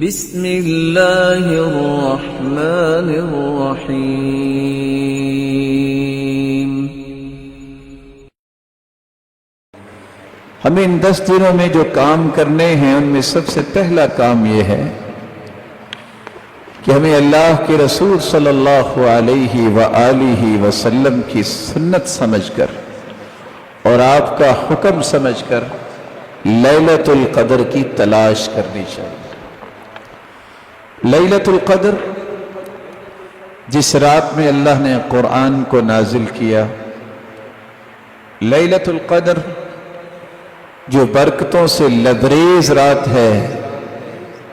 بسم اللہ الرحمن الرحیم۔ ہمیں ان 10 دنوں میں جو کام کرنے ہیں ان میں سب سے پہلا کام یہ ہے کہ ہمیں اللہ کے رسول صلی اللہ علیہ وآلہ وسلم کی سنت سمجھ کر اور آپ کا حکم سمجھ کر لیلۃ القدر کی تلاش کرنی چاہیے۔ لیلۃ القدر جس رات میں اللہ نے قرآن کو نازل کیا، لیلۃ القدر جو برکتوں سے لبریز رات ہے،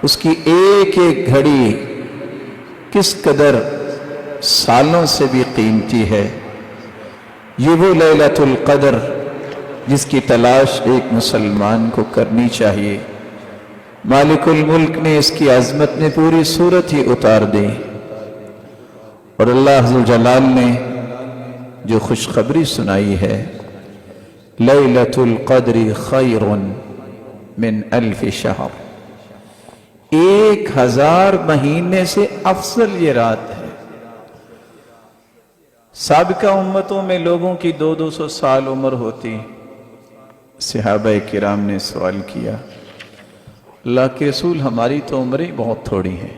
اس کی ایک ایک گھڑی کس قدر سالوں سے بھی قیمتی ہے۔ یہ وہ لیلۃ القدر جس کی تلاش ایک مسلمان کو کرنی چاہیے۔ مالک الملک نے اس کی عظمت میں پوری صورت ہی اتار دی، اور اللہ ذوالجلال نے جو خوشخبری سنائی ہے، لیلۃ القدر خیر من 1000 شہر، 1000 مہینے سے افضل یہ رات ہے۔ سابقہ امتوں میں لوگوں کی 200 سال عمر ہوتی۔ صحابہ کرام نے سوال کیا، اللہ کے رسول ہماری تو عمریں بہت تھوڑی ہیں،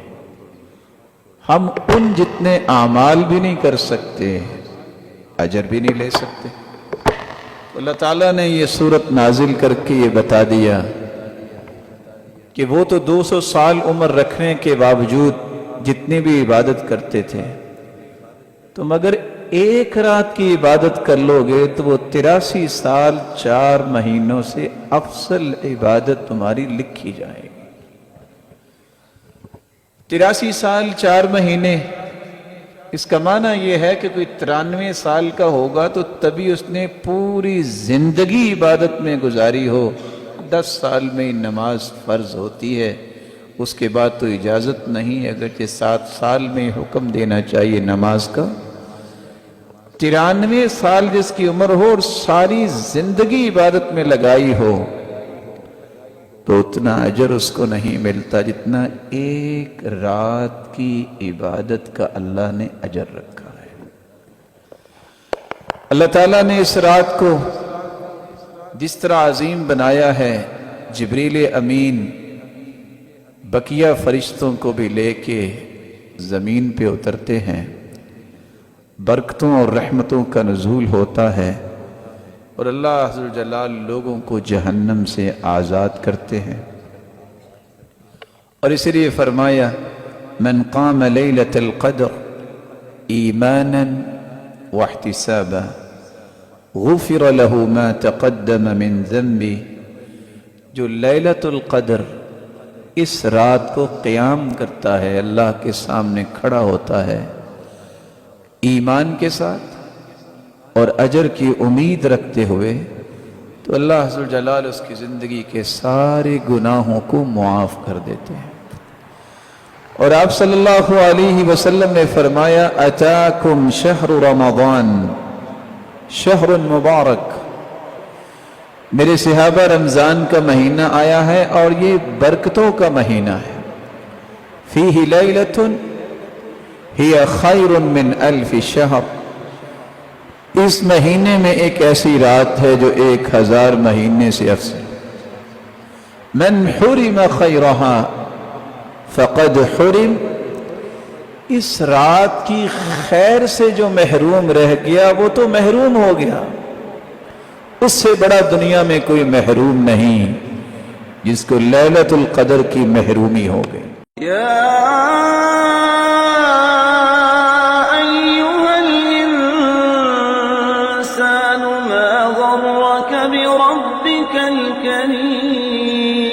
ہم ان جتنے اعمال بھی نہیں کر سکتے، اجر بھی نہیں لے سکتے۔ اللہ تعالیٰ نے یہ سورت نازل کر کے یہ بتا دیا کہ وہ تو 200 سال عمر رکھنے کے باوجود جتنی بھی عبادت کرتے تھے، تم اگر ایک رات کی عبادت کر لو گے تو وہ 83 سال 4 مہینوں سے افضل عبادت تمہاری لکھی جائے گی۔ 83 سال 4 مہینے، اس کا معنی یہ ہے کہ کوئی 93 سال کا ہوگا تو تبھی اس نے پوری زندگی عبادت میں گزاری ہو۔ 10 سال میں نماز فرض ہوتی ہے، اس کے بعد تو اجازت نہیں ہے، اگرچہ 7 سال میں حکم دینا چاہیے نماز کا۔ 93 سال جس کی عمر ہو اور ساری زندگی عبادت میں لگائی ہو تو اتنا اجر اس کو نہیں ملتا جتنا ایک رات کی عبادت کا اللہ نے اجر رکھا ہے۔ اللہ تعالیٰ نے اس رات کو جس طرح عظیم بنایا ہے، جبریل امین بقیہ فرشتوں کو بھی لے کے زمین پہ اترتے ہیں، برکتوں اور رحمتوں کا نزول ہوتا ہے، اور اللہ ذوالجلال لوگوں کو جہنم سے آزاد کرتے ہیں۔ اور اسی لیے فرمایا، من قام لیلۃ القدر ایمانا واحتسابا غفر له ما تقدم من ذنبه، جو لیلۃ القدر اس رات کو قیام کرتا ہے، اللہ کے سامنے کھڑا ہوتا ہے ایمان کے ساتھ اور اجر کی امید رکھتے ہوئے، تو اللہ ذوالجلال اس کی زندگی کے سارے گناہوں کو معاف کر دیتے ہیں۔ اور آپ صلی اللہ علیہ وسلم نے فرمایا، اتاکم شہر رمضان شہر مبارک، میرے صحابہ رمضان کا مہینہ آیا ہے اور یہ برکتوں کا مہینہ ہے۔ فیہ لیلۃ ہی خیر من 1000 شہر، اس مہینے میں ایک ایسی رات ہے جو 1000 مہینے سے افضل۔ من حرم خیرہا فقد حرم، اس رات کی خیر سے جو محروم رہ گیا وہ تو محروم ہو گیا، اس سے بڑا دنیا میں کوئی محروم نہیں جس کو لیلۃ القدر کی محرومی ہو گئی۔ بربك الكريم